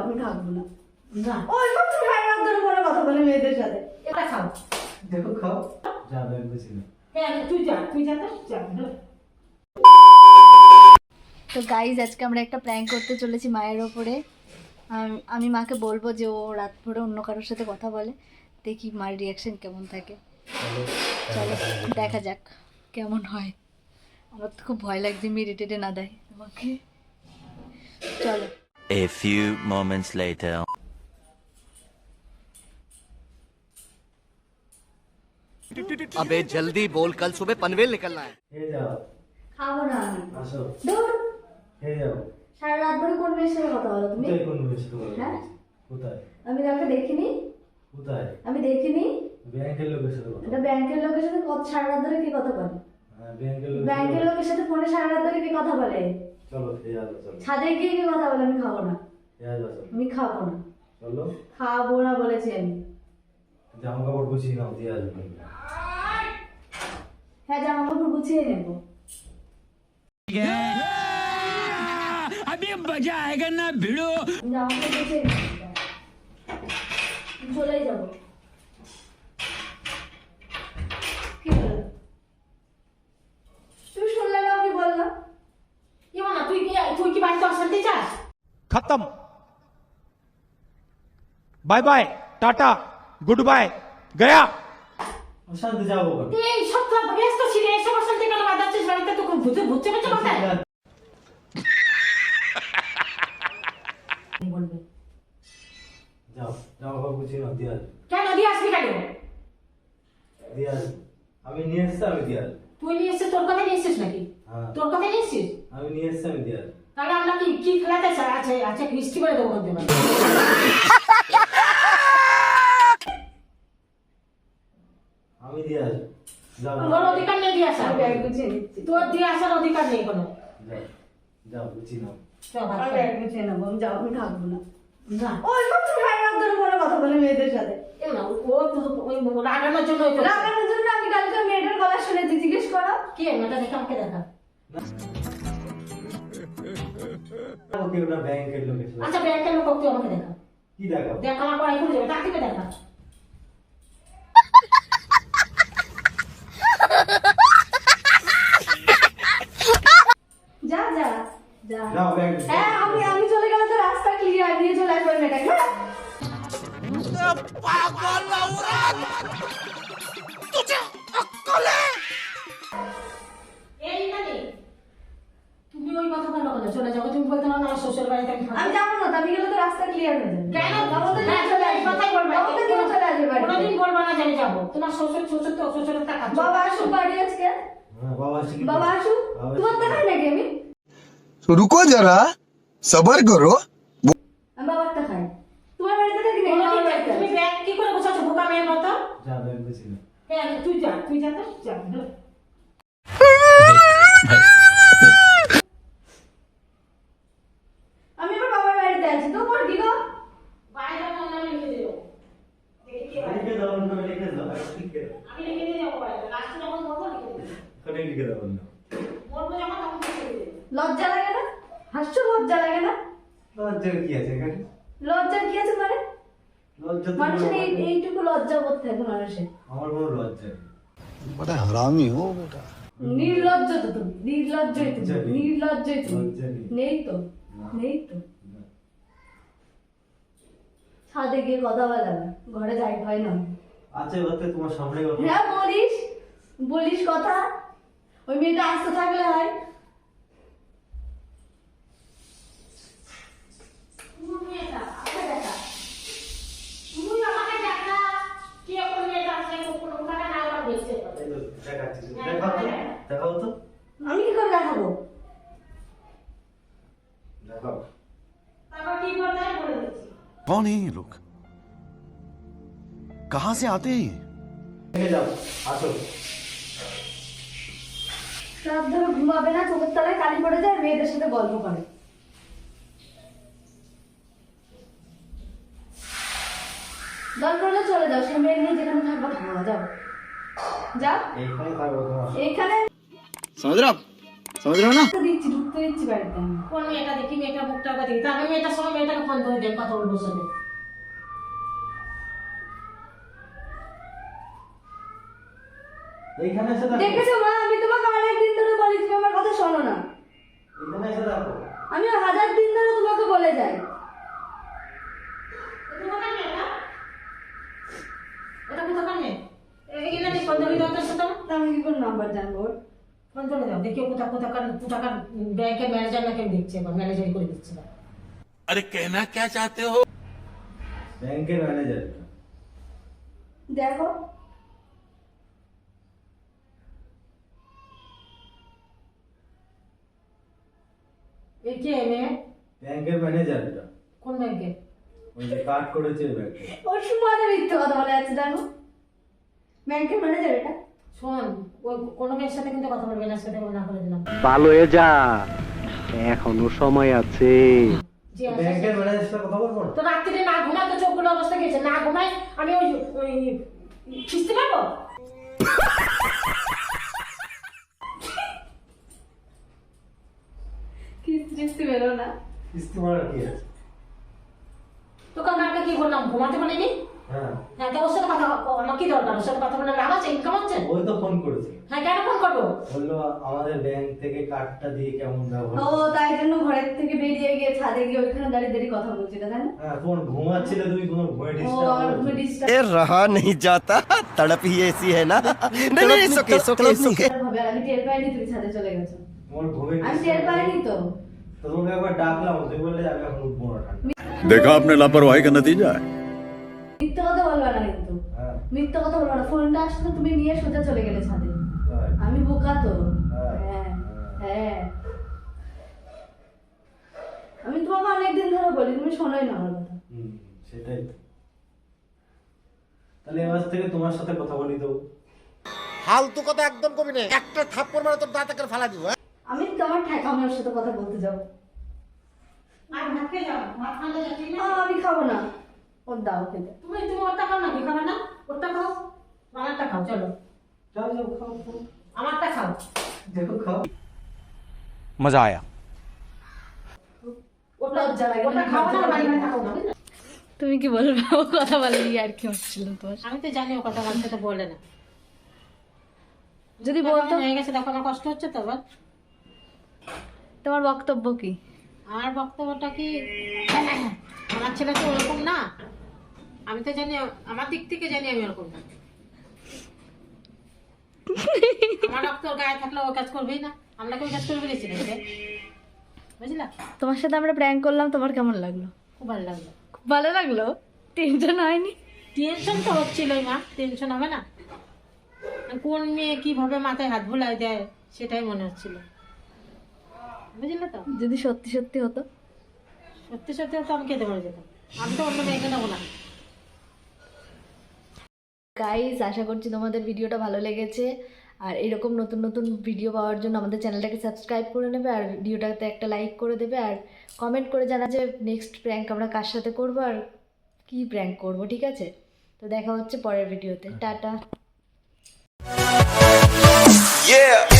আমি খাবো না। না ওই সব সারা রাত ধরে মনে কথা বলে মেয়েদের সাথে। এটা খাও, দেখো খাও, যাবে বুঝি না। হ্যাঁ তুই যা তো যা। তো গাইজ আজকে আমরা একটা প্র্যাঙ্ক করতে চলেছি মায়ের ওপরে। আমি মাকে বলবো যে ও রাত ভরে অন্য কারোর সাথে কথা বলে, দেখি মার রিয়াকশন কেমন থাকে। চলো দেখা যাক কেমন হয়। আমার তো খুব ভয় লাগছে মেয়ে রেটেডে না দেয় তোমাকে। চলো। A few moments later. अबे जल्दी बोल, कल सुबह पनवेल निकलना है। হে যাও, খাবো না আমি। আসো। দূর। হে যাও। সারা রাত ধরে কোন মেয়ের সাথে কথা বলো তুমি? কোথায় কোন মেয়ের সাথে কথা হ্যাঁ? বলছো? কোথায়? আমি কাউকে দেখিনি। কোথায়? আমি দেখিনি। ব্যাংকের লোকের সাথে কথা এটা ব্যাংকের লোকের সাথে সারা রাত ধরে কি কথা বলে? হ্যাঁ, ব্যাংকের লোক। ব্যাংকের লোকের সাথে ফোনে সারা রাত ধরে কি কথা বলে? চলো হে যাও, চলো। ছাদে গিয়ে কি কথা বলে? আমি খাবো না। হে যাও, চলো। আমি খাবো না। চলো। খাবো না বলেছি আমি। জামা কাপড় গুছিয়ে নাও, দিয়ে আসবে। হ্যাঁ জামা কাপড় গুছিয়ে নেবো। अभी मजा आएगा ना भिड़ो। জামা কাপড় গুছিয়ে নেবো। চলেই যাবো। কি হলো? তুই শুনলে না ও কি বললো? কি বলা? তুই কি বাড়িতে অশান্তি চাস? खत्म। Bye bye, tata, good bye, गया। অশান্তি যাবো কেন? তুই এই সব ব্যস্ত ছিলে, এসব অশান্তি কেন বাজাচ্ছিস বাড়িতে? তো ভূতে ভূতে বেঁচে কোথায়? বলবে যাও, জামা কাপড় গুছিয়ে নাও, দিয়ে আসবে। কেন দিয়ে আসবি কেন? দিয়ে আসবে। আমি নিয়ে এসছি, আমি দিয়ে আসবো। তুই নিয়ে এসছিস, তোর কথা নিয়ে এসছিস নাকি? হ্যাঁ, তোর কথা নিয়ে এসছিস? আমি নিয়ে এসছি, আমি দিয়ে আসবো। তাহলে আমরা কি খেলাতে চাই? আচ্ছা মিষ্টি করে দেবো করতে পারি। আমি দিয়ে আসবো। যাও, তোর অধিকার নেই দিয়ে আসার। তোর দিয়ে আসার অধিকার নেই কোনো। যাও, যাও, গুছিয়ে নাও। আমি খাবো না। না ওই সব সারা রাত ধরে মনে কথা বলে মেয়েদের সাথে। না ও রাগানোর জন্য আমি কালকে মেয়েটার গলা শুনেছি। জিজ্ঞেস করো কি মেয়েটা, দেখে আমাকে দেখা। ওকে, ওটা ব্যাংকের লোকের সাথে। আচ্ছা ব্যাংকের লোক তুই আমাকে দেখা। কি দেখাবো? দেখা আমার পড়াই করে যাবে, তার থেকে দেখা। যা যা যা। যাও, ব্যাংক। হ্যাঁ আমি চলে গেলে তো রাস্তা ক্লিয়ার, নিয়ে চলে আসবে মেয়েটাকে। এই মানে তুমি ওই কথা কেন বলে চলে যাবো? তুমি বলতে পারো না আমার শ্বশুর বাড়িতে আমি যাবো না। আমি গেলে তো রাস্তা ক্লিয়ার হয়ে যাবে। কেন বাবা তো চলে আসবে, কথাই বলবে। বাবা তো চলে আসবে বাড়ি। কোনোদিন বলবা না জানি যাবো। তোমার শ্বশুর তো শ্বশুরের টাকা। বাবা আসুক বাড়ি আজকে। হ্যাঁ, বাবা আসছে কি? বাবা আসুক। তোমার দেখাই নাকি আমি? तो रुको जरा, सबर करो। আমি বাবার টাকাই। তোমার বাড়িতে থাকি না? তুমি ব্যাগ কি করে গোছাচ্ছ বোকা মেয়ের মতো? যা, ব্যাংক গুছিয়ে নাও। হ্যাঁ তুই যা তো যা। আমি আমার বাবার বাড়িতে আছি। তো বল কি গো? বাইরে নাম লিখে দিও। লিখে দাও, ওখানে লিখে দাও, লিখে দাও। আমি লিখে দিয়ে যাবো বাইরে। লাস্টে যখন বলবো লিখে দিও। ওখানে লিখে দাও না। বলবো যখন তখন লিখে দিও। লজ্জা লাগে না? হাসছো, লজ্জা লাগে না? লজ্জার কি আছে এখানে? লজ্জা কি আছে মানে? লজ্জা তো মানুষের কোনো- এইটুকু লজ্জা বোধ থাকে মানুষের। আমার কোনো লজ্জা নেই। बड़ा हरामी हो बेटा। নির্লজ্জ তো তুমি, নির্লজ্জই তুমি, লজ্জা নেই। নির্লজ্জই তুমি। লজ্জা নেই। নেই তো, না। নেই তো। না। ছাদে গিয়ে কথা বলা না, ঘরে যাই হয় না। আচ্ছা, এবার তো তোমার সামনে কথা। হ্যাঁ বলিস কথা। ওই মেয়েটা আসতে থাকলে হয়। দেখাচ্ছি, দেখাও তো, দেখাও তো, আমি কি করে দেখাবো? দেখাও। তারপর কি করতে হয় বলে দিচ্ছি। कौन है ये लोग, कहाँ से आते हैं ये? দেখে যাও, আসো। রাত ধরে ঘুমাবে না, চোখের তলায় কালি পড়ে যায়, মেয়েদের সাথে গল্প করে। দরকার হলে চলে যাও, সে মেয়ে নিয়ে যেখানে থাকবো থাকবো, যাও যাও। এইখানে থাকবো তোমার। এইখানে समझ रहे हो आप? समझ रहे हो ना? দিচ্ছি, ঢুকতে দিচ্ছি বাড়িতে আমি। কোন মেয়েটা দেখি, মেয়েটার মুখটা একবার দেখি, তারপরে মেয়েটার সঙ্গে মেয়েটাকে ফোন ধরে দেন, কথা বলবো সাথে। এইখানে এসে দেখো, দেখেছো মা, আমি তোমাকে অনেকদিন ধরে বলি, তুমি আমার কথা শোনো না। এখানে এসে দেখো। আমি 1000 দিন ধরে তোমাকে বলে যাই। কোথাকার মেয়ে এটা? এটা কোথাকার মেয়ে? এগুলো নিয়ে ফোন ধরে দাও তোর সাথে। তা আমি কি করে নাম্বার জানবো ওর? ফোন ধরে দাও, দেখি ও কোথাকার ব্যাংকের ম্যানেজার না কেউ দেখছে, বা ম্যানেজারই করে দিচ্ছে না। अरे कहना क्या चाहते हो? ব্যাংকের ম্যানেজার। দেখো এই কে মেয়ে? ব্যাংকের ম্যানেজার এটা। কোন ব্যাংকে? ওই যে কার্ড করেছে ওই ব্যাংকে। ওর সময় মিথ্যে কথা বলে যাচ্ছে, জানো ব্যাংকের ম্যানেজার এটা। শোন, ওই কোনো মেয়ের সাথে কিন্তু কথা বলবে না, সেটা না করে দিলাম। ভালো হয়ে যা, এখনো সময় আছে। জি, আচ্ছা, ব্যাংকের ম্যানেজারের সাথে কথা বলবো না? তো রাত্রিরে না ঘুমাতে চোখগুলো অবস্থা গেছে, না ঘুমাই আমি ওই খিস্তে পারবো? কিস্তি বেরো না। কিস্তি মারা কি আছে? তোকে আমাকে কি বললাম, ঘুমাতে বলিনি? হ্যাঁ, হ্যাঁ, তো ওর সাথে কথা, আমার কি দরকার? ওর সাথে কথা বলে লাভ আছে? ইনকাম হচ্ছে? ওই তো ফোন করেছে, হ্যাঁ, কেন ফোন করবো? বললো আমাদের ব্যাংক থেকে কার্ডটা দিয়ে কেমন ব্যবহার। ও তাই জন্য ঘরের থেকে বেরিয়ে গিয়ে ছাদে গিয়ে ওইখানে দাঁড়িয়ে দাঁড়িয়ে কথা বলছিল, তাই না? হ্যাঁ, তোমার ঘুমাচ্ছিলে, তুমি কোনো ঘুমে ও ডিস্টার্ব আমার করছো। ঘুমে ডিস্টার্ব ये रहा नहीं जाता, तड़प ही ऐसी है ना। नहीं नहीं, it's okay, it's okay, it's okay। হবে, আর আমি টের পাইনি তুমি ছাদে চলে গেছো। তোমার ঘুমে আমি টের disturb পাইনি তো। তো তোমাকে একবার ডাকলাম, তুমি বললে আমি এখন উঠবো না ঠান্ডা। देखा आपने लापरवाही का नतीजा है। মিথ্যে কথা বলবা না কিন্তু, হ্যাঁ, মিথ্যে কথা বলবা না। ফোনটা আসলে তুমি নিয়ে সোজা চলে গেলে ছাদে। তাই। আমি বোকা তো। হ্যাঁ। হ্যাঁ হ্যাঁ, আমি তোমাকে অনেকদিন ধরে বলি, তুমি শোনোই না আমার কথা। সেটাই তো। তাহলে এবার থেকে তোমার সাথে কথা বলি তো। फालतू কথা একদম কবি না, একটা থাপ্পড় মারে তোর দাঁতে করে ফালা দিব। আমি তোমার ঠেকানোর ওর সাথে কথা বলতে যাবো। আর ভাত খেয়ে যাও, ভাত খাওয়া যাচ্ছে না? আমি খাবো না, ওর দাও খেতে। তুমি ওরটা খাও না, কি খাবে না? ওরটা খাও, আমারটা খাও, চলো। যাও যাও, খাও খাও। আমারটা খাও। দেখো খাও। मजा आया। ওটা লজ্জা লাগে না, ওটা খাও না, বাড়ি বাড়ি থাকো না, বুঝলে? তুমি কি বলবে? ও কথা বলেনি আর কি হচ্ছিল তোমার? আমি তো জানি ও কথা বলতে তো বলে না। যদি বলতো, হয়ে গেছে, দেখো আমার কষ্ট হচ্ছে তো। আবার তোমার বক্তব্য কি? আমার বক্তব্যটা কি, আমার ছেলে তো ওরকম না। আমি তো জানি, আমার দিক থেকে জানি আমি ওরকম না। আমার রক্ত ওর গায়ে থাকলে ও কাজ করবেই না, আমরা কেউ কাজ করে বেরিয়েছি না, বুঝলা? তোমার সাথে আমরা প্র্যাঙ্ক করলাম, তোমার কেমন লাগলো? খুব ভালো লাগলো। খুব ভালো লাগলো? টেনশন হয়নি? টেনশন তো হচ্ছিলই মা, টেনশন হবে না? কোন মেয়ে কিভাবে মাথায় হাত ভুলাই দেয় সেটাই মনে হচ্ছিল, বুঝলে তো? যদি সত্যি সত্যি হতো? সত্যি সত্যি তো আমি খেতে পারে যেতাম, আমি তো অন্য মেয়েকে নেবো না। গাইজ, আশা করছি তোমাদের ভিডিওটা ভালো লেগেছে। আর এরকম নতুন নতুন ভিডিও পাওয়ার জন্য আমাদের চ্যানেলটাকে সাবস্ক্রাইব করে নেবে, আর ভিডিওটাতে একটা লাইক করে দেবে, আর কমেন্ট করে জানা যে নেক্সট প্র্যাঙ্ক আমরা কার সাথে করবো আর কী প্র্যাঙ্ক করবো, ঠিক আছে? তো দেখা হচ্ছে পরের ভিডিওতে। টাটা। Yeah.